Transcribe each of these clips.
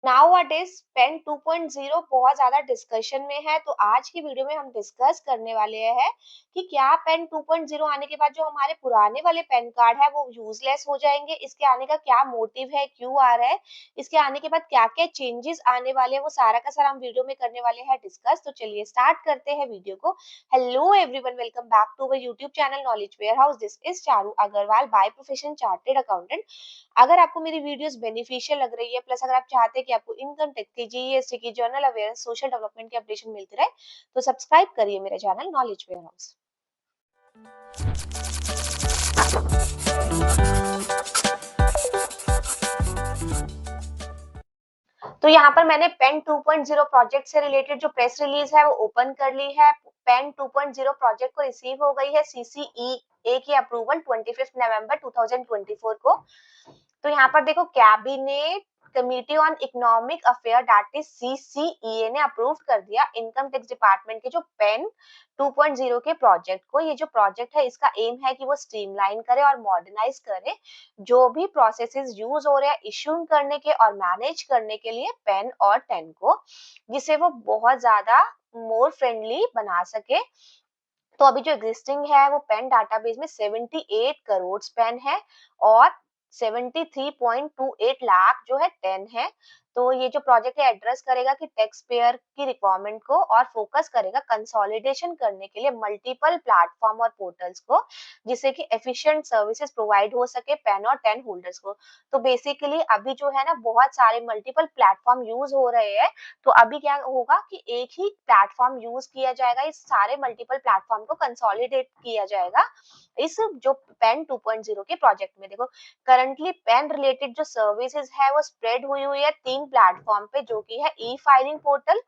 Nowadays pen 2.0 बहुत ज्यादा discussion में है। तो आज की वीडियो में हम डिस्कस करने वाले हैं कि क्या पेन 2.0 आने के बाद जो हमारे पुराने वाले पेन कार्ड है वो यूजलेस हो जाएंगे, इसके आने का क्या मोटिव है, क्यों आ रहा है, इसके आने के बाद क्या क्या चेंजेस आने वाले हैं, वो सारा का सारा हम वीडियो में करने वाले हैं डिस्कस। तो चलिए स्टार्ट करते हैं वीडियो को। Hello everyone, welcome back to our YouTube channel knowledge warehouse. This is Charu Agarwal, by profession chartered accountant. अगर आपको मेरी वीडियोस बेनिफिशियल लग रही है, प्लस अगर आप चाहते हैं कि आपको इनकम टैक्स की, जीएसटी की, जर्नल अवेयरनेस, सोशल डेवलपमेंट की अपडेशन मिलती रहे, तो सब्सक्राइब करिए मेरा चैनल नॉलेज वेयर हाउस। तो यहाँ पर मैंने पेन 2.0 प्रोजेक्ट से रिलेटेड जो प्रेस रिलीज है वो ओपन कर ली है। पेन 2.0 प्रोजेक्ट को रिसीव हो गई है सीसीईए की अप्रूवल 25 नवंबर 2024 को। तो यहाँ पर देखो, cabinet committee on economic affair that is CCEA ने अप्रूव कर दिया इनकम टैक्स डिपार्टमेंट के जो पेन 2.0 के प्रोजेक्ट को। ये जो प्रोजेक्ट है इसका एम है कि वो स्ट्रीमलाइन करे और मॉडर्नाइज करे जो भी प्रोसेसेस यूज हो रहे हैं इशू करने के और मैनेज करने के लिए पेन और टेन को, जिसे वो बहुत ज्यादा मोर फ्रेंडली बना सके। तो अभी जो एग्जिस्टिंग है वो पेन डाटाबेस में 78 करोड़ पेन है और 73.28 लाख जो है टेन है। तो ये जो प्रोजेक्ट है एड्रेस करेगा कि टैक्स पेयर की रिक्वायरमेंट को और फोकस करेगा कंसोलिडेशन करने के लिए मल्टीपल प्लेटफॉर्म और पोर्टल्स को, जिससे कि एफिशिएंट सर्विसेज प्रोवाइड हो सके पेन और टेन होल्डर्स को। तो बेसिकली अभी जो है ना बहुत सारे मल्टीपल प्लेटफॉर्म यूज हो रहे हैं। तो अभी क्या होगा कि एक ही प्लेटफॉर्म यूज किया जाएगा, इस सारे मल्टीपल प्लेटफॉर्म को कंसोलिडेट किया जाएगा इस जो पेन 2.0 के प्रोजेक्ट में। देखो, करंटली पेन रिलेटेड जो सर्विसेज है वो स्प्रेड हुई है 3 प्लेटफॉर्म पे, जो कि है ई filing portal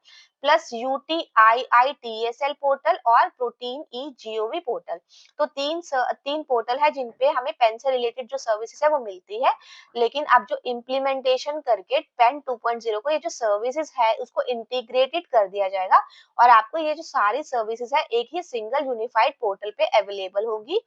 plus UTIITSL portal और प्रोटीन ई जीओवी पोर्टल। तो तीन पोर्टल है जिन पे हमें पेन से रिलेटेड जो सर्विसेज है वो मिलती है। लेकिन अब जो इम्प्लीमेंटेशन करके पेन 2.0 को ये जो सर्विसेज है उसको इंटीग्रेटेड कर दिया जाएगा और आपको ये जो सारी सर्विसेज है एक ही सिंगल यूनिफाइड पोर्टल पे अवेलेबल होगी।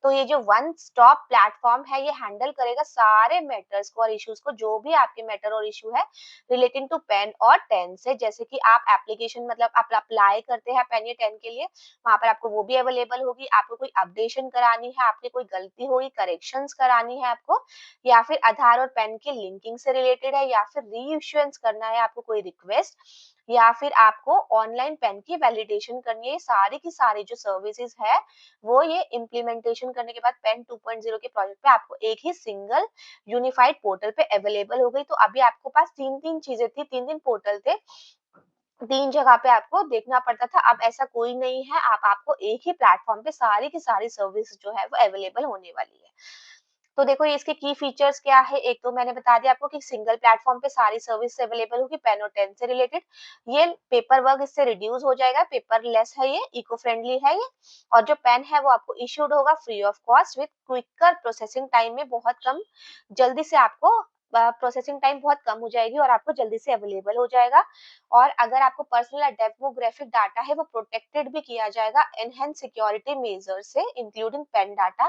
तो ये जो वन स्टॉप प्लेटफॉर्म है ये हैंडल करेगा सारे मैटर्स को और इश्यूज को, जो भी आपके मैटर और इशू है रिलेटिंग टू पेन और टेन से। जैसे कि आप एप्लीकेशन मतलब आप अप्लाई करते हैं पेन या टेन के लिए, वहां पर आपको वो भी अवेलेबल होगी। आपको कोई अपडेशन करानी है, आपकी कोई गलती होगी, करेक्शंस करानी है आपको, या फिर आधार और पैन की लिंकिंग से रिलेटेड है, या फिर री इश्यूएंस करना है आपको कोई रिक्वेस्ट, या फिर आपको ऑनलाइन पेन की वैलिडेशन करनी है, सारी की सारी जो सर्विसेज है वो ये इम्प्लीमेंटेशन करने के बाद पेन 2.0 के प्रोजेक्ट पे आपको एक ही सिंगल यूनिफाइड पोर्टल पे अवेलेबल हो गई। तो अभी आपको पास तीन तीन चीजें थी, तीन तीन पोर्टल थे, तीन जगह पे आपको देखना पड़ता था। अब ऐसा कोई नहीं है, आपको एक ही प्लेटफॉर्म पे सारी की सारी सर्विस जो है वो अवेलेबल होने वाली है। तो देखो ये इसके की फीचर्स क्या है। एक तो मैंने बता दिया आपको कि सिंगल प्लेटफॉर्म पे सारी सर्विस अवेलेबल होगी पेन और टेन से रिलेटेड। ये पेपर वर्क इससे रिड्यूस हो जाएगा, पेपरलेस है, ये इको फ्रेंडली है ये। और जो पेन है वो आपको इश्यूड होगा free of cost with quicker processing time में, बहुत कम, जल्दी से आपको प्रोसेसिंग टाइम बहुत कम हो जाएगी और आपको जल्दी से अवेलेबल हो जाएगा। और अगर आपको पर्सनल या डेमोग्राफिक डाटा है वो प्रोटेक्टेड भी किया जाएगा एनहेंस सिक्योरिटी मेजर से, इंक्लूडिंग पेन डाटा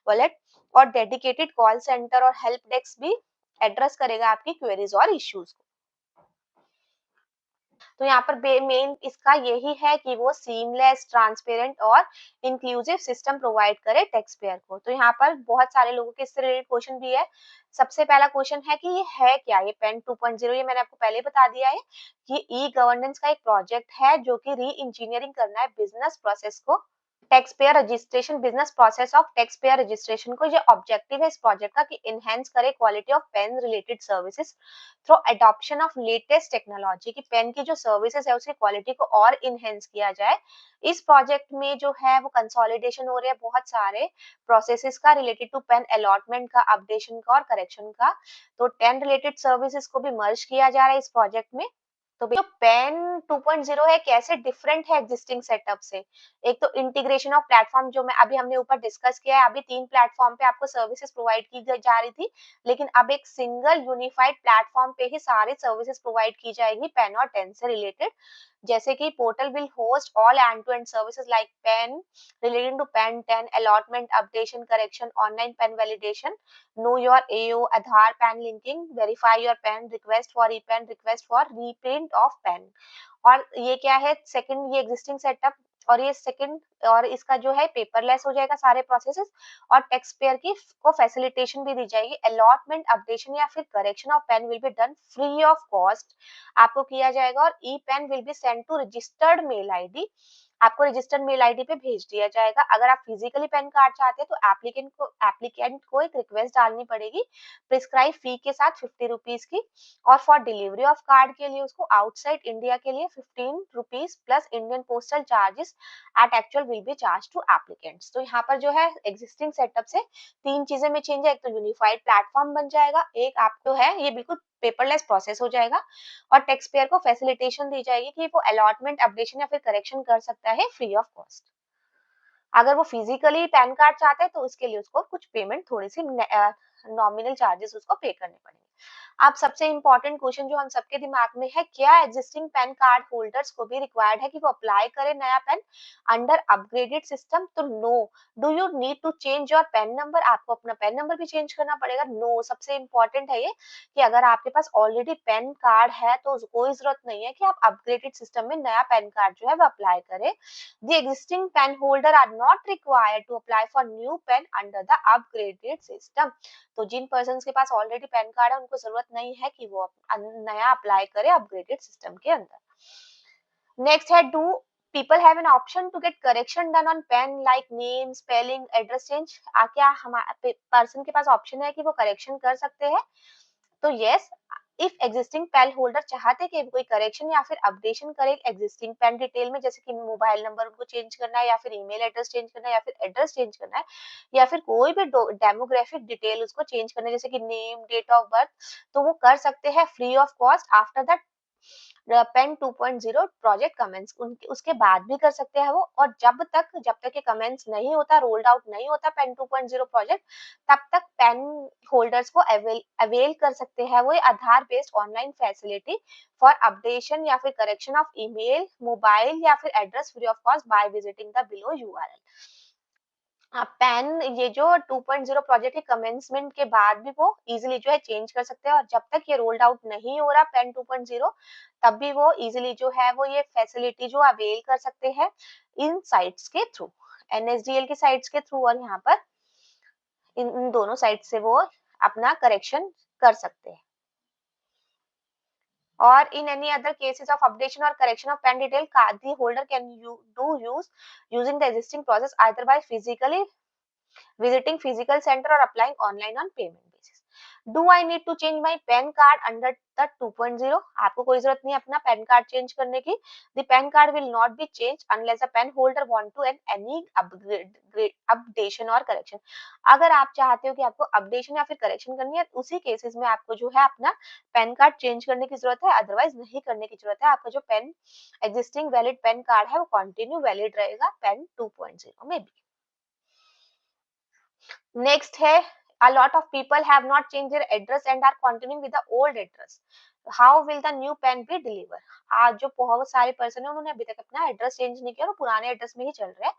वॉलेट, और डेडिकेटेड कॉल सेंटर और हेल्प डेस्क भी एड्रेस करेगा आपकी क्वेरीज और इश्यूज को। तो यहाँ पर मेन इसका यही है कि वो सीमलेस, ट्रांसपेरेंट और इंक्लूसिव सिस्टम प्रोवाइड करे टैक्स पेयर को। तो यहाँ पर बहुत सारे लोगों के इससे रिलेटेड क्वेश्चन भी है। सबसे पहला क्वेश्चन है कि ये है क्या, ये पेन 2.0, ये मैंने आपको पहले बता दिया है कि ई गवर्नेंस का एक प्रोजेक्ट है जो कि री इंजीनियरिंग करना है बिजनेस प्रोसेस को, tax payer registration, business process of tax payer registration को। ये ऑब्जेक्टिव है इस प्रोजेक्ट का कि एनहेंस करे quality of pen related services through adoption of latest technology, की पेन की जो सर्विसेज है उसकी क्वालिटी को और इनहेंस किया जाए। इस प्रोजेक्ट में जो है वो कंसोलिडेशन हो रहे हैं बहुत सारे प्रोसेसेस का रिलेटेड टू पेन अलॉटमेंट का, अपडेशन का और करेक्शन का। तो टेन रिलेटेड सर्विसेज को भी मर्ज किया जा रहा है इस प्रोजेक्ट में। तो जो पेन 2.0 है कैसे डिफरेंट है एग्जिस्टिंग सेटअप से। एक तो इंटीग्रेशन ऑफ प्लेटफॉर्म, जो मैं अभी हमने ऊपर डिस्कस किया है, अभी तीन प्लेटफॉर्म पे आपको सर्विसेज प्रोवाइड की जा रही थी, लेकिन अब एक सिंगल यूनिफाइड प्लेटफॉर्म पे ही सारी सर्विसेज प्रोवाइड की जाएगी पेन और टेन से रिलेटेड। जैसे कि portal will host all end to end services like PAN relating to PAN 10, allotment, updation, correction, online PAN validation, know your AO, Aadhaar PAN linking, verify your PAN, request for ePAN, request for reprint of PAN. और ये क्या है, second ये existing setup, और ये second, और इसका जो है पेपरलेस हो जाएगा सारे प्रोसेसेस, और टैक्स पेयर की को फैसिलिटेशन भी दी जाएगी। अलॉटमेंट, अपडेशन या फिर correction of PAN will be done free of cost, आपको किया जाएगा, और e PAN will be send to registered mail ID, आपको रजिस्टर्ड मेल आईडी पे भेज दिया जाएगा। अगर आप फिजिकली पेन कार्ड चाहते हैं तो एप्लीकेंट को एक रिक्वेस्ट डालनी पड़ेगी प्रिस्क्राइब फी के साथ 50 रुपीज की, और फॉर डिलीवरी ऑफ कार्ड के लिए उसको आउटसाइड इंडिया के लिए 15 rupees plus Indian postal charges at actual will be charge to applicants. तो यहाँ पर जो है एग्जिस्टिंग सेटअप से तीन चीजें में चेंज है, एक तो यूनिफाइड प्लेटफॉर्म बन जाएगा, एक आपको है ये बिल्कुल पेपरलेस प्रोसेस हो जाएगा, और टैक्स पेयर को फैसिलिटेशन दी जाएगी कि वो अलॉटमेंट, अपडेशन या फिर करेक्शन कर सकता है फ्री ऑफ कॉस्ट। अगर वो फिजिकली पैन कार्ड चाहते हैं तो उसके लिए उसको कुछ पेमेंट, थोड़ी सी नॉमिनल चार्जेस उसको पे करने पड़ेंगे। अब सबसे इंपॉर्टेंट क्वेश्चन जो हम सबके दिमाग में है, क्या एग्जिस्टिंग पैन कार्ड होल्डर्स को भी रिक्वायर्ड है कि वो अप्लाई करें नया पैन अंडर अपग्रेडेड सिस्टम? तो no. Do you need to change your PAN number? आपको अपना पैन नंबर भी चेंज करना पड़ेगा? नो। सबसे इंपॉर्टेंट है ये कि अगर आपके पास ऑलरेडी पैन कार्ड है तो कोई जरूरत नहीं है कि आप अपग्रेडेड सिस्टम में नया पैन कार्ड जो है वो अप्लाई करें। The existing pen holder are not required to apply for new pen under the upgraded system. तो जिन पर्सन के पास ऑलरेडी पैन कार्ड है उनको जरूरत नहीं है कि वो नया अप्लाई करे अपग्रेडेड सिस्टम के अंदर। नेक्स्ट है, do people have an option to get correction done on pen like name, spelling, address change? क्या हमारे पर्सन के पास ऑप्शन है कि वो करेक्शन कर सकते हैं? तो yes, if existing PAN holder चाहते कि कोई करेक्शन या फिर अपडेशन करे एग्जिस्टिंग पेन डिटेल में, जैसे कि मोबाइल नंबर उनको चेंज करना है, या फिर ईमेल एड्रेस चेंज करना है, या फिर एड्रेस चेंज करना है, या फिर कोई भी डेमोग्राफिक डिटेल उसको चेंज करना है, जैसे कि नेम, डेट ऑफ बर्थ, तो वो कर सकते हैं free of cost after that PAN 2.0 project commences, उसके बाद भी कर सकते हैं वो। और जब तक ये कमेंस नहीं होता, रोल्ड आउट नहीं होता पेन 2.0 प्रोजेक्ट, तब तक पेन होल्डर्स को अवेल कर सकते हैं वो Aadhaar based online facility for updation या फिर करेक्शन ऑफ ईमेल, मोबाइल या फिर address free of cost by visiting the below URL. PAN ये जो 2.0 प्रोजेक्ट के कमेंसमेंट के बाद भी वो इजीली जो है चेंज कर सकते हैं, और जब तक ये रोल्ड आउट नहीं हो रहा पेन 2.0, तब भी वो इजीली जो है वो ये फैसिलिटी जो अवेल कर सकते हैं इन साइट्स के थ्रू, एनएसडीएल के साइट्स के थ्रू, और यहाँ पर इन दोनों साइट से वो अपना करेक्शन कर सकते हैं। Or in any other cases of updation or correction of PAN detail, the holder can use using the existing process either by physically visiting physical center or applying online on payment basis. Do I need to change my PAN card under the 2.0? आपको कोई जरूरत नहीं है अपना pan card change करने की। The PAN card will not be changed unless the PAN holder want to any updation or correction. अगर आप चाहते हो कि आपको अपडेशन या फिर करेक्शन करनी है, उसी केसेस में आपको जो है अपना पैन कार्ड चेंज करने की जरूरत है, अदरवाइज नहीं करने की जरूरत है। आपका जो PAN existing valid PAN card है वो कंटिन्यू वैलिड रहेगा पेन 2.0 में भी। Next है, a lot of people have not changed their address and are continuing with the old address. How will the new pen be delivered? आज जो बहुत सारे पर्सन है उन्होंने अभी तक अपना एड्रेस चेंज नहीं किया और पुराने एड्रेस में ही चल रहे हैं,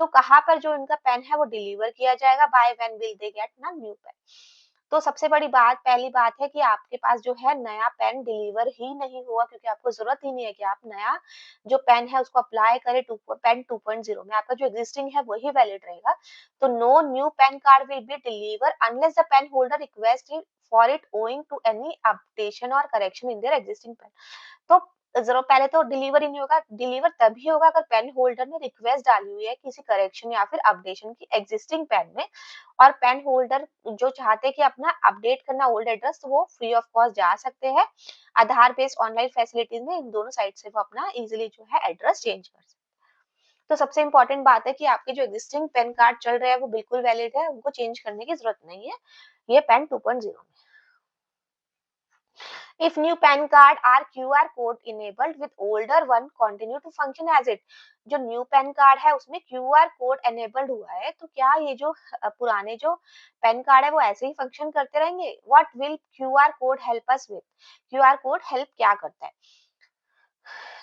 तो कहाँ पर जो इनका पेन है वो डिलीवर किया जाएगा, by when will they get ना न्यू पेन? तो सबसे बड़ी बात, पहली बात है कि आपके पास जो है नया पेन डिलीवर ही नहीं हुआ, क्योंकि आपको जरूरत ही नहीं है कि आप नया जो पेन है उसको अप्लाई करें पेन 2.0 में, आपका जो एग्जिस्टिंग है वही वैलिड रहेगा। तो no new PAN card will be delivered unless the PAN holder requests it for it owing to any updation or correction in their existing PAN. तो जरूर पहले तो डिलीवर ही नहीं होगा, डिलीवर तभी होगा अगर पेन होल्डर ने रिक्वेस्ट डाली हुई है किसी करेक्शन या फिर अपडेशन की एग्जिस्टिंग पेन में, और पेन होल्डर जो चाहते हैं कि अपना अपडेट करना ओल्ड एड्रेस, तो वो फ्री ऑफ कॉस्ट जा सकते हैं आधार बेस्ड ऑनलाइन फैसिलिटीज में, इन दोनों साइट से वो अपना इजीली जो है एड्रेस चेंज कर सकते हैं। तो सबसे इम्पोर्टेंट बात है कि आपके जो एग्जिस्टिंग पेन कार्ड चल रहे हैं वो बिल्कुल वैलिड है, उनको चेंज करने की जरूरत नहीं है ये पेन 2.0 में। If new PAN card are QR code enabled with older one continue to function as it, जो न्यू पैन कार्ड है उसमें QR कोड enabled हुआ है, तो क्या ये जो पुराने जो पैन कार्ड है वो ऐसे ही फंक्शन करते रहेंगे? What will QR code help us with? QR code help क्या करता है?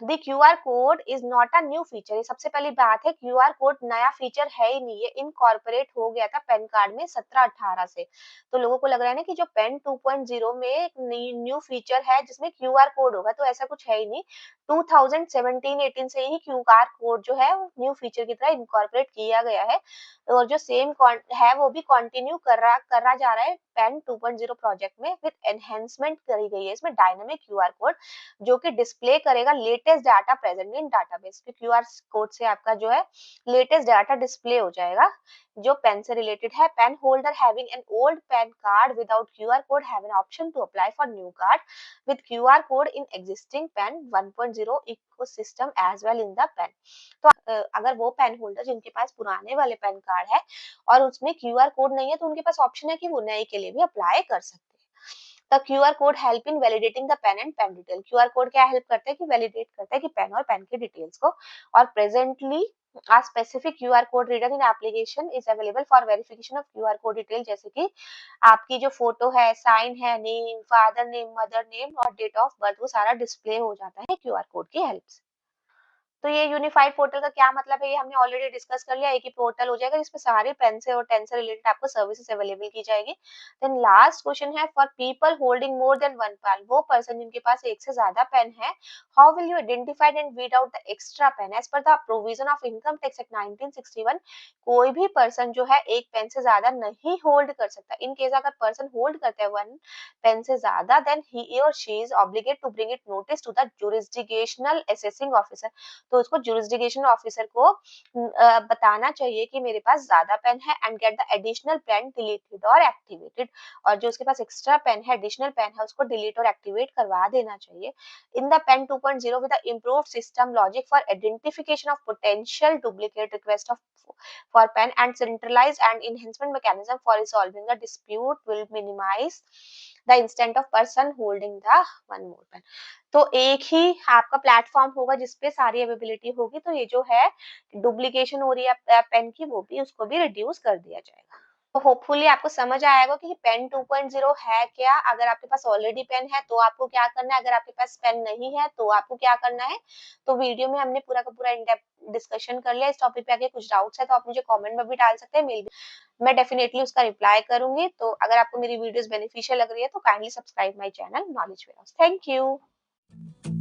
The QR code is not a new feature. ये सबसे पहली बात है, क्यूआर कोड नया फीचर है ही नहीं, ये इनकॉर्पोरेट हो गया था पैन कार्ड में 17-18 से। तो लोगों को लग रहा है ना कि जो पेन 2.0 में एक न्यू फीचर है जिसमें क्यूआर कोड होगा, तो ऐसा कुछ है ही नहीं। 2017-18 से ही क्यूआर कोड जो है न्यू फीचर की तरह इनकॉर्पोरेट किया गया है, और जो सेम है वो भी कंटिन्यू करा जा रहा है पेन 2.0 प्रोजेक्ट में। विद एनहेंसमेंट करी गई है इसमें डायनामिक क्यूआर कोड, जो कि डिस्प्ले करेगा latest data present in database. QR code से आपका जो है लेटेस्ट डाटा डिस्प्ले हो जाएगा जो पेन से रिलेटेड है। PAN holder having an old PAN card without QR code have an option to apply for new card with QR code in existing PAN 1.0 ecosystem as well in the PAN. तो अगर वो pen holder जिनके पास पुराने वाले PAN card है और उसमें QR code नहीं है, तो उनके पास ऑप्शन है कि वो नए के लिए भी अप्लाई कर सकते हैं। The QR code help in validating the PAN and PAN detail. QR code क्या हेल्प करता है कि वैलिडेट करता है कि पेन और पेन के डिटेल्स को। और presently a specific QR code reader in application is available for verification of QR code detail, जैसे कि आपकी जो फोटो है, साइन है, name, father name, mother name और डेट ऑफ बर्थ, वो सारा डिस्प्ले हो जाता है क्यूआर कोड की हेल्प से। तो ये यूनिफाइड पोर्टल का क्या मतलब है, ये हमने ऑलरेडी डिस्कस कर लिया। एक ही पोर्टल हो जाएगा जिसमें सारे पेन से और टेन से रिलेटेड आपको सर्विसेज अवेलेबल की जाएगी। देन लास्ट क्वेश्चन है, for people holding more than one PAN, वो पर्सन जिनके पास एक से ज्यादा पेन है, how will you identify and weed out the extra PAN. As per the provision of income tax act 1961, कोई भी पर्सन जो है एक पेन से ज्यादा नहीं होल्ड कर सकता। इन केस अगर पर्सन होल्ड करता है वन पेन से ज्यादा, देन ही और she is obligate to bring it notice to the jurisdictional assessing officer. तो उसको जुरिसडिक्शन ऑफिसर को बताना चाहिए कि मेरे पास ज्यादा पेन है, and get the additional PAN deleted और एक्टिवेटेड। और जो उसके पास एक्स्ट्रा पेन है, एडिशनल पेन है, उसको डिलीट और एक्टिवेट करवा देना चाहिए। In the PAN 2.0 with the improved system logic for identification of potential duplicate request of for pen and centralized and enhancement mechanism for resolving the dispute will minimize the instant of person holding the one more pen। तो एक ही आपका platform होगा जिसपे सारी availability होगी, तो ये जो है डुप्लीकेशन हो रही है पेन की, वो भी उसको भी रिड्यूस कर दिया जाएगा। तो होपफुली आपको समझ आएगा कि पेन 2.0 है क्या। अगर आपके पास ऑलरेडी पेन है तो आपको क्या करना है, अगर आपके पास पेन नहीं है तो आपको क्या करना है। तो वीडियो में हमने पूरा का पूरा इन डेप्थ डिस्कशन कर लिया। इस टॉपिक पे आगे कुछ डाउट्स है तो आप मुझे कमेंट में भी डाल सकते हैं, मेल भी, मैं डेफिनेटली उसका रिप्लाई करूंगी। तो अगर आपको मेरी वीडियोस बेनिफिशियल लग रही है तो kindly subscribe my channel knowledge warehouse. Thank you.